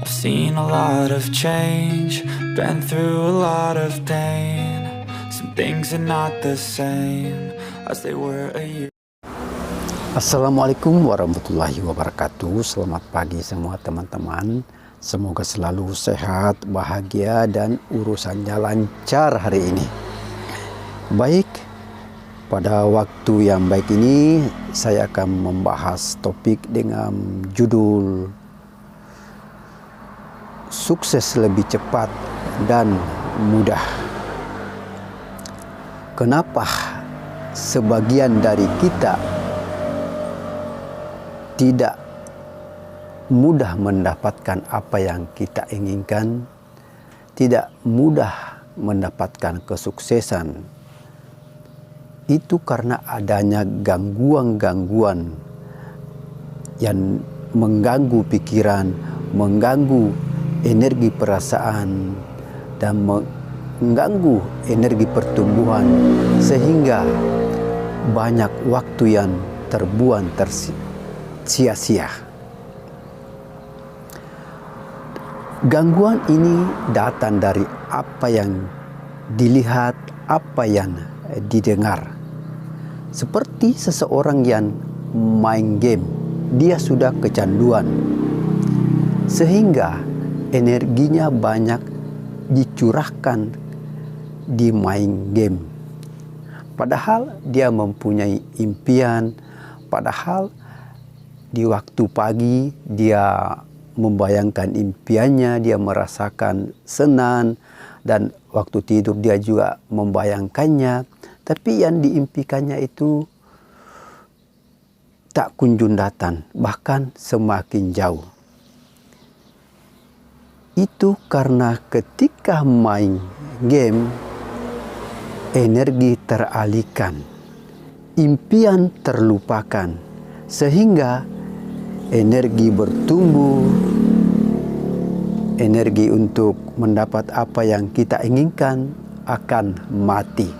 I've seen a lot of change, been through a lot of pain. Some things are not the same as they were a year. Assalamualaikum warahmatullahi wabarakatuh. Selamat pagi semua teman-teman. Semoga selalu sehat, bahagia, dan urusannya lancar hari ini. Baik, pada waktu yang baik ini saya akan membahas topik dengan judul sukses lebih cepat dan mudah. Kenapa sebagian dari kita tidak mudah mendapatkan apa yang kita inginkan, tidak mudah mendapatkan kesuksesan? Itu karena adanya gangguan-gangguan yang mengganggu pikiran, mengganggu energi perasaan, dan mengganggu energi pertumbuhan, sehingga banyak waktu yang terbuang sia-sia. Gangguan ini datang dari apa yang dilihat, apa yang didengar. Seperti seseorang yang main game, dia sudah kecanduan, sehingga energinya banyak dicurahkan di main game. Padahal dia mempunyai impian, padahal di waktu pagi dia membayangkan impiannya, dia merasakan senang, dan waktu tidur dia juga membayangkannya. Tapi yang diimpikannya itu tak kunjung datang, bahkan semakin jauh. Itu karena ketika main game, energi teralihkan, impian terlupakan, sehingga energi bertumbuh, energi untuk mendapat apa yang kita inginkan akan mati.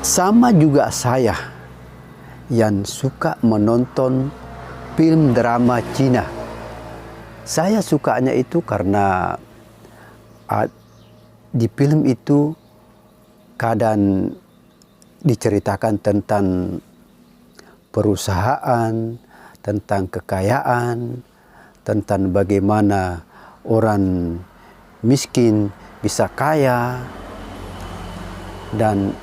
Sama juga saya yang suka menonton film drama Cina. Saya sukanya itu karena di film itu kadang diceritakan tentang perusahaan, tentang kekayaan, tentang bagaimana orang miskin bisa kaya, dan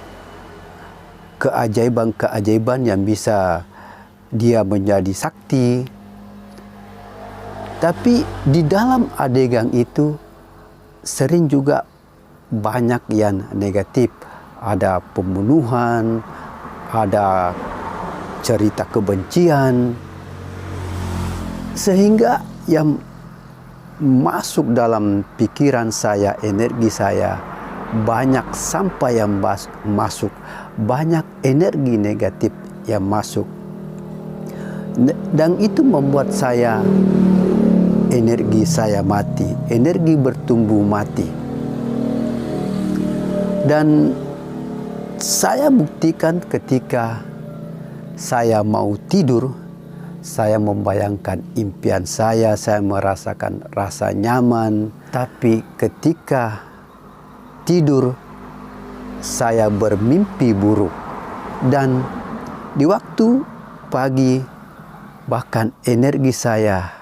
keajaiban-keajaiban yang bisa dia menjadi sakti. Tapi di dalam adegan itu sering juga banyak yang negatif. Ada pembunuhan, ada cerita kebencian, sehingga yang masuk dalam pikiran saya, energi saya, banyak sampah yang masuk, banyak energi negatif yang masuk. Dan itu membuat saya, energi saya mati, energi bertumbuh mati. Dan saya buktikan ketika saya mau tidur, saya membayangkan impian saya merasakan rasa nyaman. Tapi ketika tidur, saya bermimpi buruk. Dan di waktu pagi, bahkan energi saya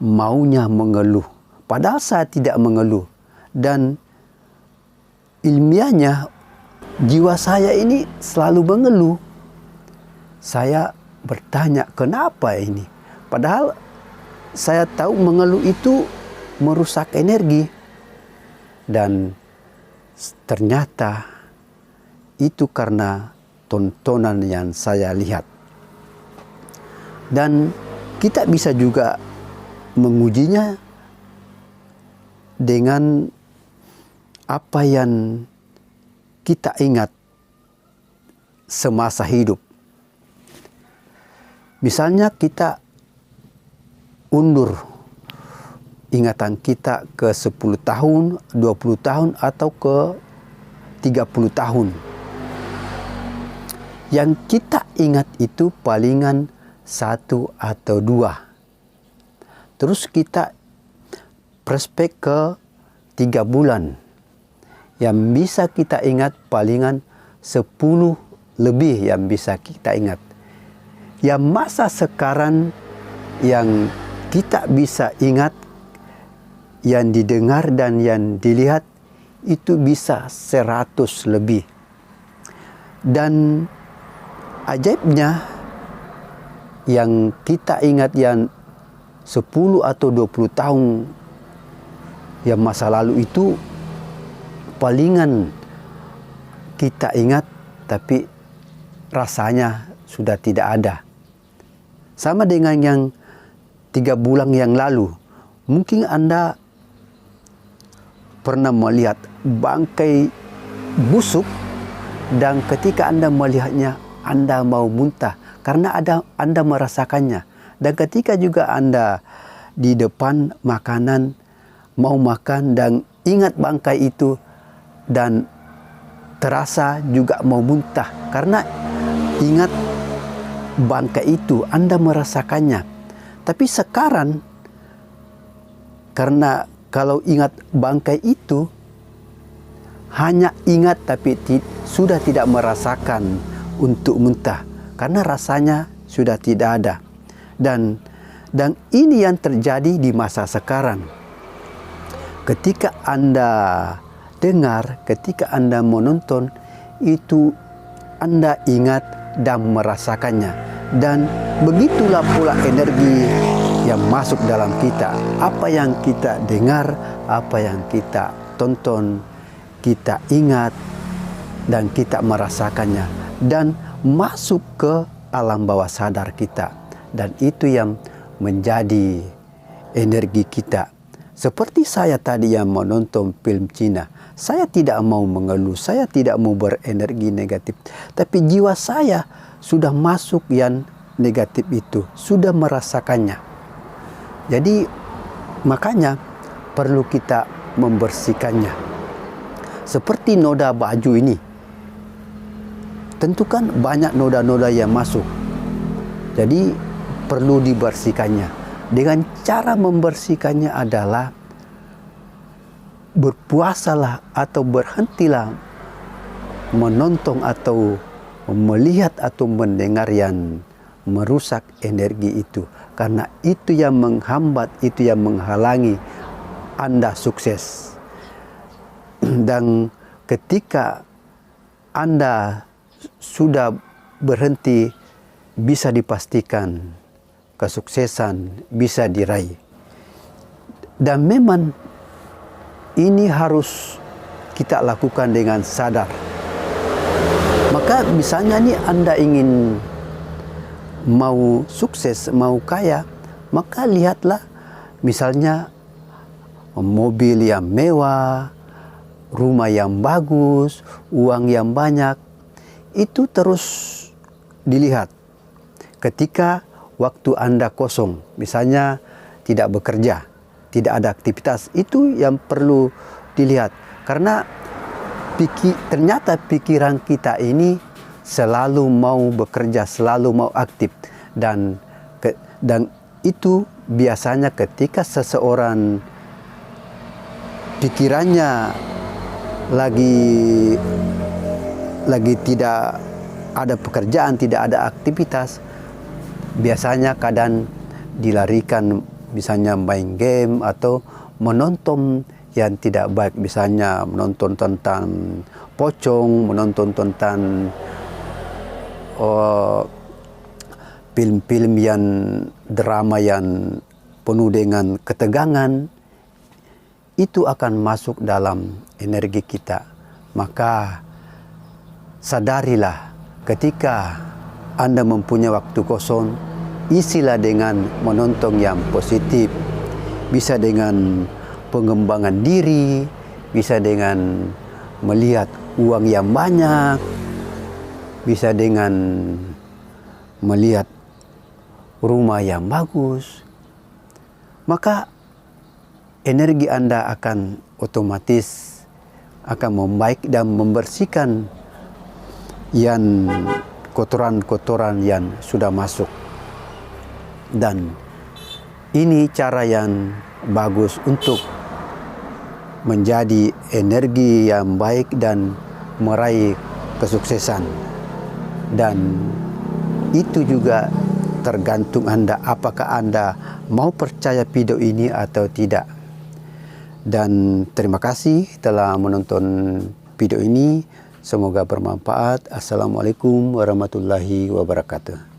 maunya mengeluh, padahal saya tidak mengeluh. Dan ilmiahnya jiwa saya ini selalu mengeluh. Saya bertanya, kenapa ini? Padahal saya tahu mengeluh itu merusak energi. Dan ternyata itu karena tontonan yang saya lihat. Dan kita bisa juga mengujinya dengan apa yang kita ingat semasa hidup. Misalnya kita undur ingatan kita ke 10 tahun, 20 tahun, atau ke 30 tahun. Yang kita ingat itu palingan 1 atau 2. Terus kita prospek ke 3 bulan. Yang bisa kita ingat palingan 10 lebih yang bisa kita ingat. Yang masa sekarang yang kita bisa ingat, yang didengar dan yang dilihat itu bisa 100 lebih. Dan ajaibnya yang kita ingat yang 10 atau 20 tahun yang masa lalu itu palingan kita ingat, tapi rasanya sudah tidak ada. Sama dengan yang 3 bulan yang lalu, mungkin Anda pernah melihat bangkai busuk, dan ketika Anda melihatnya, Anda mau muntah karena Anda merasakannya. Dan ketika juga Anda di depan makanan, mau makan dan ingat bangkai itu, dan terasa juga mau muntah karena ingat bangkai itu, Anda merasakannya. Tapi sekarang, karena kalau ingat bangkai itu, hanya ingat tapi sudah tidak merasakan untuk muntah karena rasanya sudah tidak ada. Dan ini yang terjadi di masa sekarang. Ketika Anda dengar, ketika Anda menonton, itu Anda ingat dan merasakannya. Dan begitulah pula energi yang masuk dalam kita. Apa yang kita dengar, apa yang kita tonton, kita ingat dan kita merasakannya. Dan masuk ke alam bawah sadar kita. Dan itu yang menjadi energi kita. Seperti saya tadi yang menonton film Cina, saya tidak mau mengeluh, saya tidak mau berenergi negatif. Tapi jiwa saya sudah masuk yang negatif itu, sudah merasakannya. Jadi makanya perlu kita membersihkannya. Seperti noda baju ini, tentu kan banyak noda-noda yang masuk. Jadi perlu dibersihkannya. Dengan cara membersihkannya adalah berpuasalah atau berhentilah menonton atau melihat atau mendengar yang merusak energi itu. Karena itu yang menghambat, itu yang menghalangi Anda sukses. Dan ketika Anda sudah berhenti, bisa dipastikan kesuksesan bisa diraih. Dan memang ini harus kita lakukan dengan sadar. Maka misalnya nih Anda ingin mau sukses, mau kaya, maka lihatlah misalnya mobil yang mewah, rumah yang bagus, uang yang banyak. Itu terus dilihat. Ketika waktu Anda kosong, misalnya tidak bekerja, tidak ada aktivitas, itu yang perlu dilihat. Karena ternyata pikiran kita ini selalu mau bekerja, selalu mau aktif. Dan itu biasanya ketika seseorang pikirannya lagi tidak ada pekerjaan, tidak ada aktivitas, biasanya kadang dilarikan misalnya main game atau menonton yang tidak baik, misalnya menonton tentang pocong, menonton tentang film-film yang drama yang penuh dengan ketegangan. Itu akan masuk dalam energi kita. Maka sadarilah ketika Anda mempunyai waktu kosong, isilah dengan menonton yang positif. Bisa dengan pengembangan diri, bisa dengan melihat uang yang banyak, bisa dengan melihat rumah yang bagus. Maka energi Anda akan otomatis akan membaik dan membersihkan yang kotoran-kotoran yang sudah masuk. Dan Ini cara yang bagus untuk menjadi energi yang baik dan meraih kesuksesan. Dan itu juga tergantung Anda, apakah Anda mau percaya video ini atau tidak. Dan terima kasih telah menonton video ini. Semoga bermanfaat. Assalamualaikum warahmatullahi wabarakatuh.